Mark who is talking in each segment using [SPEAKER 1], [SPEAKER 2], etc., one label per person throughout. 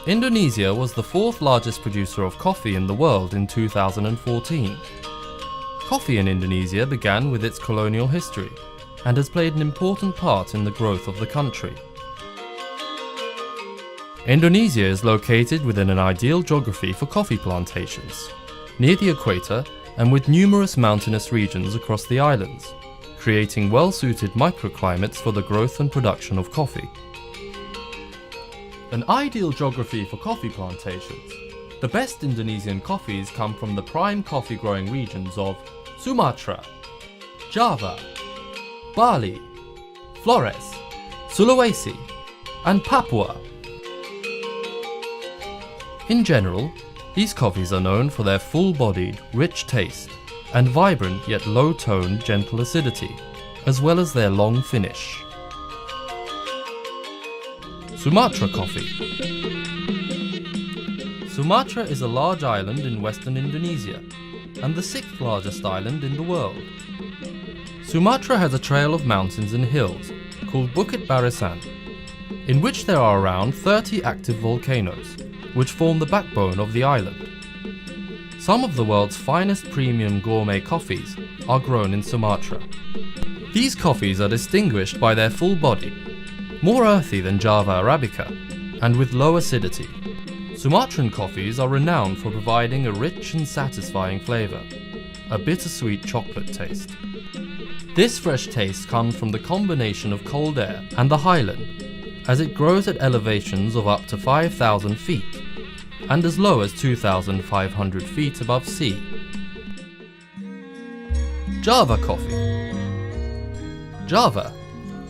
[SPEAKER 1] Indonesia was the fourth largest producer of coffee in the world in 2014. Coffee in Indonesia began with its colonial history and has played an important part in the growth of the country. Indonesia is located within an ideal geography for coffee plantations, near the equator and with numerous mountainous regions across the islands, creating well-suited microclimates for the growth and production of coffee. An ideal geography for coffee plantations. The best Indonesian coffees come from the prime coffee growing regions of Sumatra, Java, Bali, Flores, Sulawesi, and Papua. In general, these coffees are known for their full-bodied, rich taste and vibrant yet low-toned, gentle acidity, as well as their long finish. Sumatra coffee. Sumatra is a large island in western Indonesia and the sixth largest island in the world. Sumatra has a trail of mountains and hills called Bukit Barisan, in which there are around 30 active volcanoes, which form the backbone of the island. Some of the world's finest premium gourmet coffees are grown in Sumatra. These coffees are distinguished by their full body, more earthy than Java Arabica, and with low acidity. Sumatran coffees are renowned for providing a rich and satisfying flavour, a bittersweet chocolate taste. This fresh taste comes from the combination of cold air and the highland, as it grows at elevations of up to 5,000 feet and as low as 2,500 feet above sea. Java coffee. Java,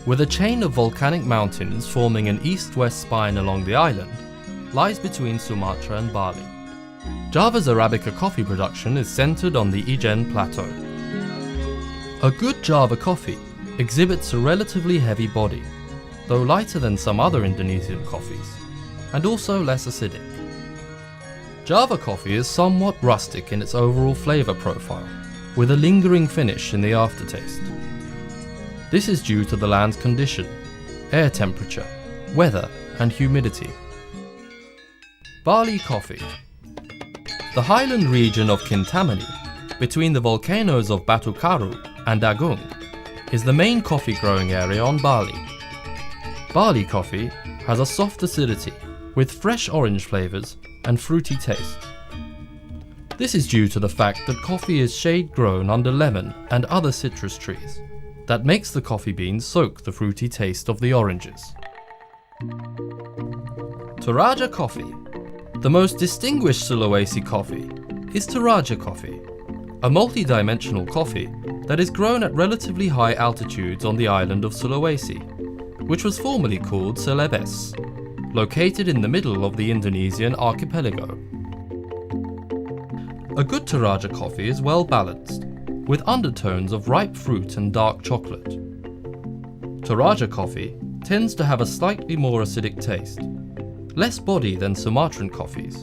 [SPEAKER 1] with a chain of volcanic mountains forming an east-west spine along the island, lies between Sumatra and Bali. Java's Arabica coffee production is centered on the Ijen Plateau. A good Java coffee exhibits a relatively heavy body, though lighter than some other Indonesian coffees, and also less acidic. Java coffee is somewhat rustic in its overall flavor profile, with a lingering finish in the aftertaste. This is due to the land's condition, air temperature, weather, and humidity. Bali coffee. The highland region of Kintamani, between the volcanoes of Batu Karu and Agung, is the main coffee growing area on Bali. Bali coffee has a soft acidity with fresh orange flavors and fruity taste. This is due to the fact that coffee is shade grown under lemon and other citrus trees that makes the coffee beans soak the fruity taste of the oranges. Toraja coffee. The most distinguished Sulawesi coffee is Toraja coffee, a multi-dimensional coffee that is grown at relatively high altitudes on the island of Sulawesi, which was formerly called Celebes, located in the middle of the Indonesian archipelago. A good Toraja coffee is well balanced, with undertones of ripe fruit and dark chocolate. Toraja coffee tends to have a slightly more acidic taste, less body than Sumatran coffees,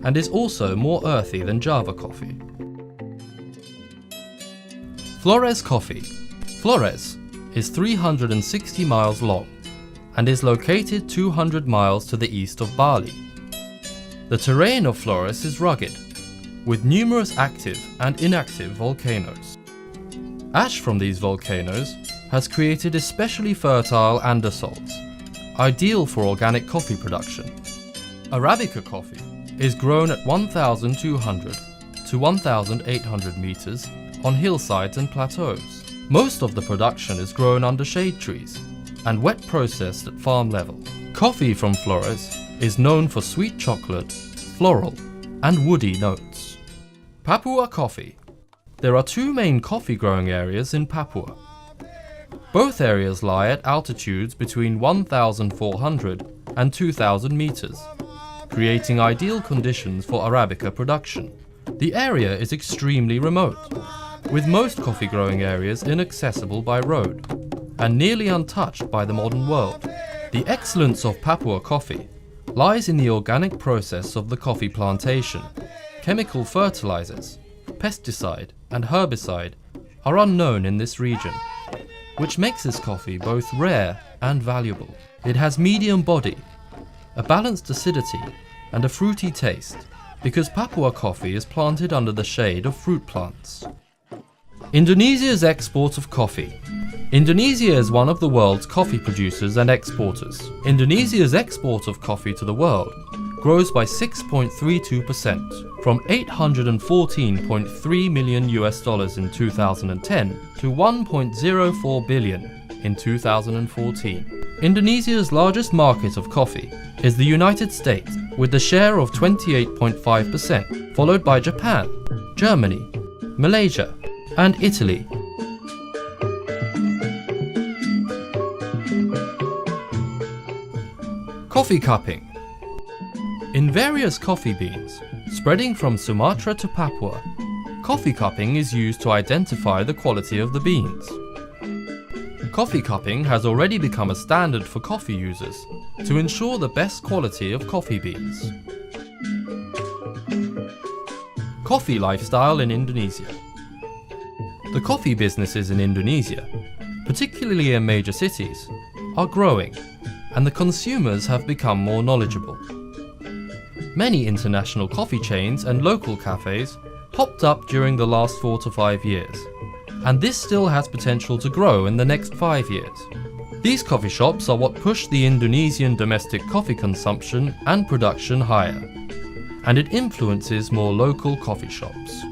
[SPEAKER 1] and is also more earthy than Java coffee. Flores coffee. Flores is 360 miles long and is located 200 miles to the east of Bali. The terrain of Flores is rugged, with numerous active and inactive volcanoes. Ash from these volcanoes has created especially fertile andesals, ideal for organic coffee production. Arabica coffee is grown at 1,200 to 1,800 meters on hillsides and plateaus. Most of the production is grown under shade trees and wet processed at farm level. Coffee from Flores is known for sweet chocolate, floral, and woody notes. Papua coffee. There are two main coffee growing areas in Papua. Both areas lie at altitudes between 1,400 and 2,000 meters, creating ideal conditions for Arabica production. The area is extremely remote, with most coffee growing areas inaccessible by road and nearly untouched by the modern world. The excellence of Papua coffee lies in the organic process of the coffee plantation. Chemical fertilizers, pesticide and herbicide are unknown in this region, which makes this coffee both rare and valuable. It has medium body, a balanced acidity, and a fruity taste, because Papua coffee is planted under the shade of fruit plants. Indonesia's export of coffee. Indonesia is one of the world's coffee producers and exporters. Indonesia's export of coffee to the world grows by 6.32%, from $814.3 million in 2010 to $1.04 billion in 2014. Indonesia's largest market of coffee is the United States, with a share of 28.5%, followed by Japan, Germany, Malaysia, and Italy. Coffee cupping. In various coffee beans, spreading from Sumatra to Papua, coffee cupping is used to identify the quality of the beans. Coffee cupping has already become a standard for coffee users to ensure the best quality of coffee beans. Coffee lifestyle in Indonesia. The coffee businesses in Indonesia, particularly in major cities, are growing, and the consumers have become more knowledgeable. Many international coffee chains and local cafes popped up during the last 4 to 5 years, and this still has potential to grow in the next 5 years. These coffee shops are what push the Indonesian domestic coffee consumption and production higher, and it influences more local coffee shops.